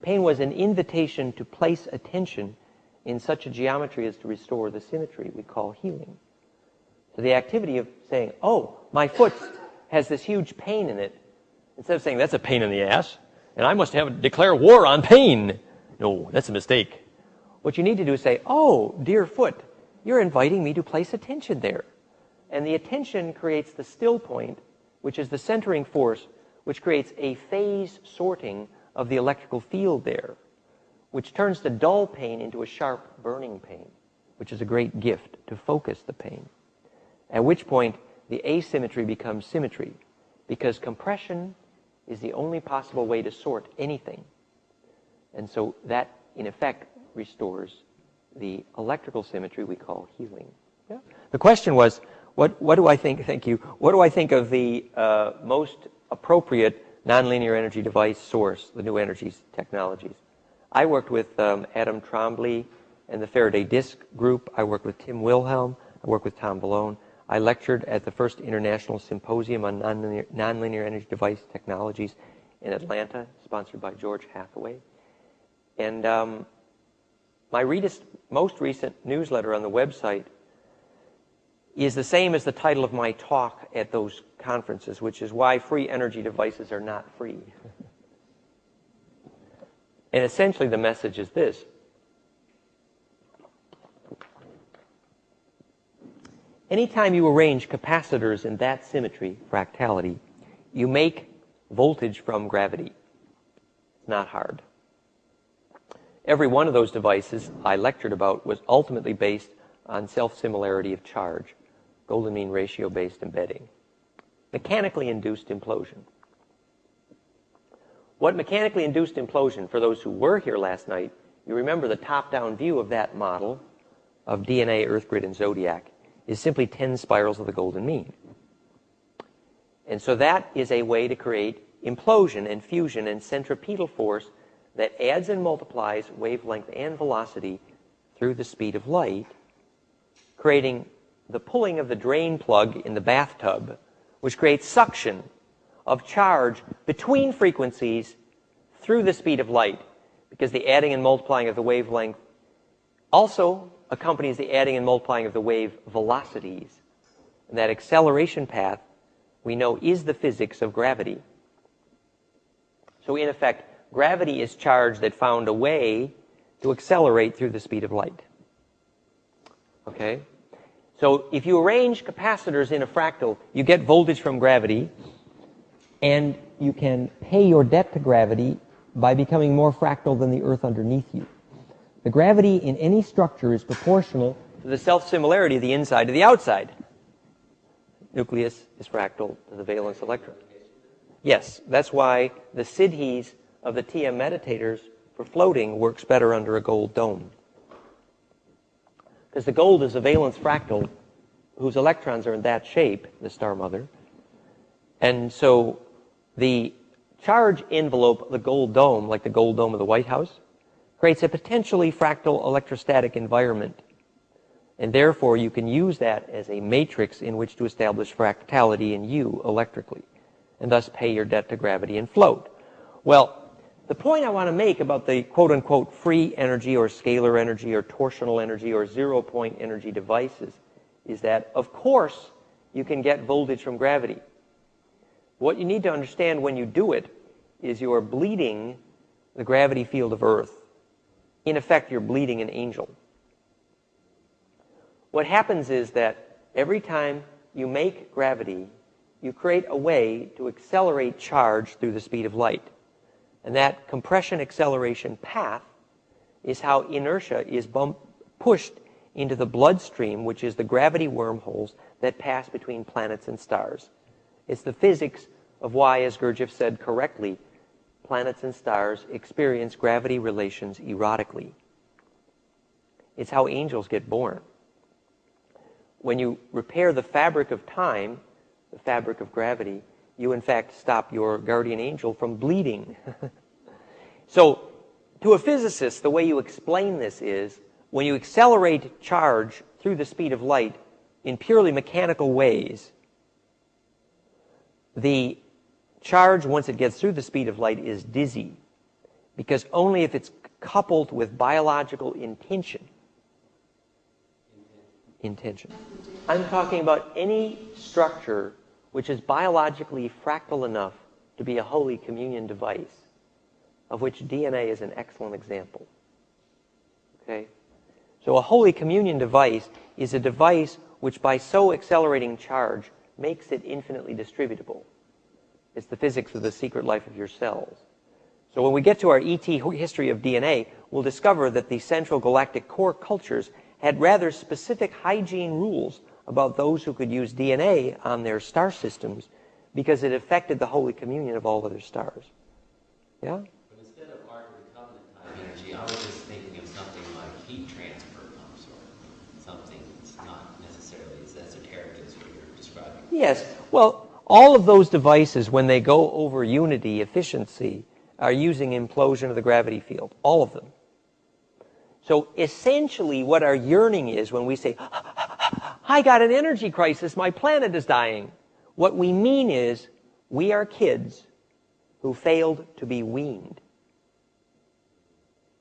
Pain was an invitation to place attention in such a geometry as to restore the symmetry we call healing. So the activity of saying, oh, my foot has this huge pain in it, instead of saying, that's a pain in the ass, and I must declare war on pain. No, that's a mistake. What you need to do is say, oh, dear foot, you're inviting me to place attention there. And the attention creates the still point, which is the centering force, which creates a phase sorting of the electrical field there, which turns the dull pain into a sharp burning pain, which is a great gift to focus the pain. At which point, the asymmetry becomes symmetry, because compression is the only possible way to sort anything. And so that, in effect, restores the electrical symmetry we call healing. Yeah. The question was, what do I think, thank you, what do I think of the most appropriate nonlinear energy device source, the new energies technologies? I worked with Adam Trombley and the Faraday Disk Group. I worked with Tim Wilhelm. I worked with Tom Balone. I lectured at the first International Symposium on Nonlinear Energy Device Technologies in Atlanta, sponsored by George Hathaway. And my most recent newsletter on the website is the same as the title of my talk at those conferences, which is why free energy devices are not free. And essentially the message is this. Anytime you arrange capacitors in that symmetry, fractality, you make voltage from gravity. It's not hard. Every one of those devices I lectured about was ultimately based on self-similarity of charge, golden mean ratio-based embedding. Mechanically induced implosion. What mechanically induced implosion, for those who were here last night, you remember the top-down view of that model of DNA, Earth grid, and zodiac is simply 10 spirals of the golden mean. And so that is a way to create implosion and fusion and centripetal force that adds and multiplies wavelength and velocity through the speed of light, creating the pulling of the drain plug in the bathtub, which creates suction of charge between frequencies through the speed of light, because the adding and multiplying of the wavelength also accompanies the adding and multiplying of the wave velocities. And that acceleration path, we know, is the physics of gravity. So in effect, gravity is charge that found a way to accelerate through the speed of light. Okay? So if you arrange capacitors in a fractal, you get voltage from gravity, and you can pay your debt to gravity by becoming more fractal than the Earth underneath you. The gravity in any structure is proportional to the self-similarity of the inside to the outside. Nucleus is fractal to the valence electron. Yes, that's why the Siddhis of the TM meditators for floating works better under a gold dome. Because the gold is a valence fractal whose electrons are in that shape, the star mother. And so the charge envelope, the gold dome, like the gold dome of the White House, creates a potentially fractal electrostatic environment. And therefore, you can use that as a matrix in which to establish fractality in you electrically, and thus pay your debt to gravity and float. Well, the point I want to make about the quote-unquote free energy or scalar energy or torsional energy or zero-point energy devices is that, of course, you can get voltage from gravity. What you need to understand when you do it is you are bleeding the gravity field of Earth. In effect, you're bleeding an angel. What happens is that every time you make gravity, you create a way to accelerate charge through the speed of light. And that compression acceleration path is how inertia is pushed into the bloodstream, which is the gravity wormholes that pass between planets and stars. It's the physics of why, as Gurdjieff said correctly, planets and stars experience gravity relations erotically. It's how angels get born. When you repair the fabric of time, the fabric of gravity, you in fact stop your guardian angel from bleeding. So, to a physicist, the way you explain this is, when you accelerate charge through the speed of light in purely mechanical ways, the charge, once it gets through the speed of light, is dizzy. because only if it's coupled with biological intention. I'm talking about any structure which is biologically fractal enough to be a Holy Communion device, of which DNA is an excellent example. Okay? So a Holy Communion device is a device which, by so accelerating charge, makes it infinitely distributable. It's the physics of the secret life of your cells. So when we get to our ET history of DNA, we'll discover that the central galactic core cultures had rather specific hygiene rules about those who could use DNA on their star systems because it affected the Holy Communion of all other stars. Yeah? But instead of Ark of the Covenant type energy, I was just thinking of something like heat transfer of some sort. Something that's not necessarily as esoteric as what you're describing. Yes. Well, all of those devices, when they go over unity efficiency, are using implosion of the gravity field. All of them. So essentially what our yearning is when we say, I got an energy crisis, my planet is dying. What we mean is we are kids who failed to be weaned.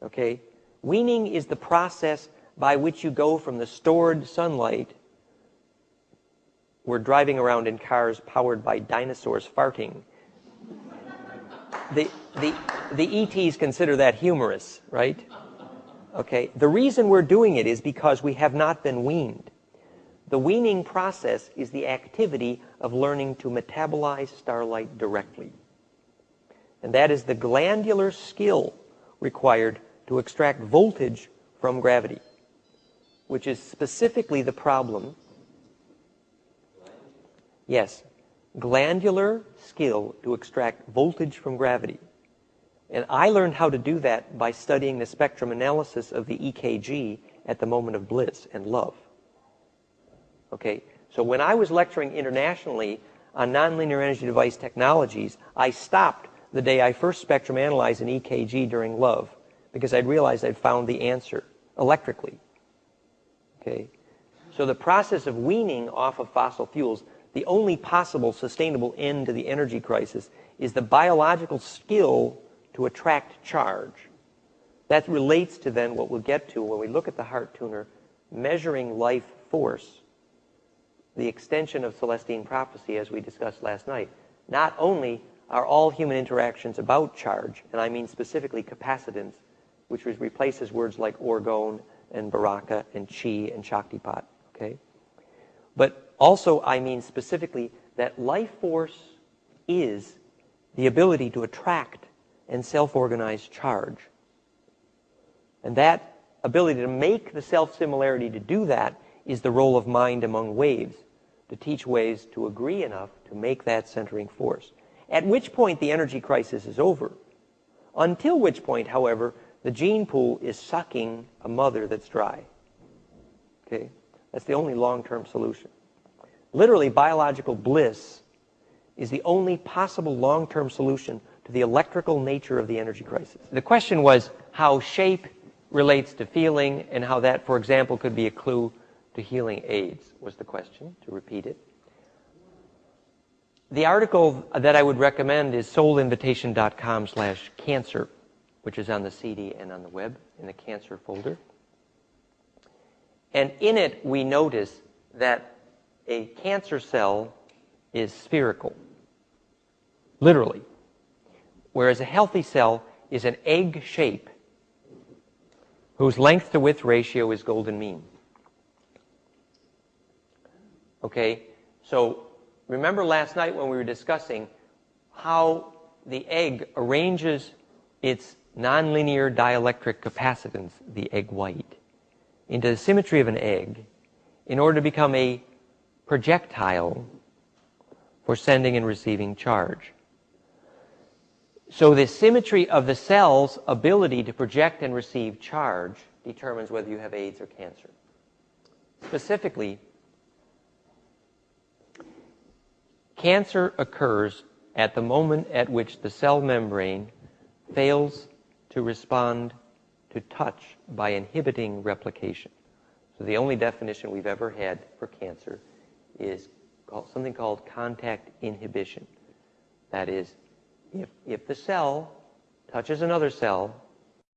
Okay? Weaning is the process by which you go from the stored sunlight. We're driving around in cars powered by dinosaurs farting. The ETs consider that humorous, right? Okay? The reason we're doing it is because we have not been weaned. The weaning process is the activity of learning to metabolize starlight directly. And that is the glandular skill required to extract voltage from gravity, which is specifically the problem. Yes, glandular skill to extract voltage from gravity. And I learned how to do that by studying the spectrum analysis of the EKG at the moment of bliss and love. Okay, so when I was lecturing internationally on nonlinear energy device technologies, I stopped the day I first spectrum analyzed an EKG during love because I'd realized I'd found the answer electrically. Okay, so the process of weaning off of fossil fuels, the only possible sustainable end to the energy crisis is the biological skill to attract charge. That relates to then what we'll get to when we look at the heart tuner, measuring life force, the extension of Celestine prophecy as we discussed last night. Not only are all human interactions about charge, and I mean specifically capacitance, which replaces words like orgone and baraka and chi and shaktipat, okay? But also I mean specifically that life force is the ability to attract and self-organize charge. And that ability to make the self-similarity to do that is the role of mind among waves, to teach waves to agree enough to make that centering force. At which point the energy crisis is over. Until which point, however, the gene pool is sucking a mother that's dry. Okay? That's the only long-term solution. Literally, biological bliss is the only possible long-term solution to the electrical nature of the energy crisis. The question was how shape relates to feeling and how that, for example, could be a clue to healing AIDS, was the question, to repeat it. The article that I would recommend is soulinvitation.com/cancer, which is on the CD and on the web in the cancer folder. And in it, we notice that a cancer cell is spherical, literally, whereas a healthy cell is an egg shape whose length to width ratio is golden mean. Okay, so remember last night when we were discussing how the egg arranges its nonlinear dielectric capacitance, the egg white, into the symmetry of an egg in order to become a projectile for sending and receiving charge. So the symmetry of the cell's ability to project and receive charge determines whether you have AIDS or cancer. Specifically, cancer occurs at the moment at which the cell membrane fails to respond to touch by inhibiting replication. So the only definition we've ever had for cancer is something called contact inhibition. That is, if the cell touches another cell,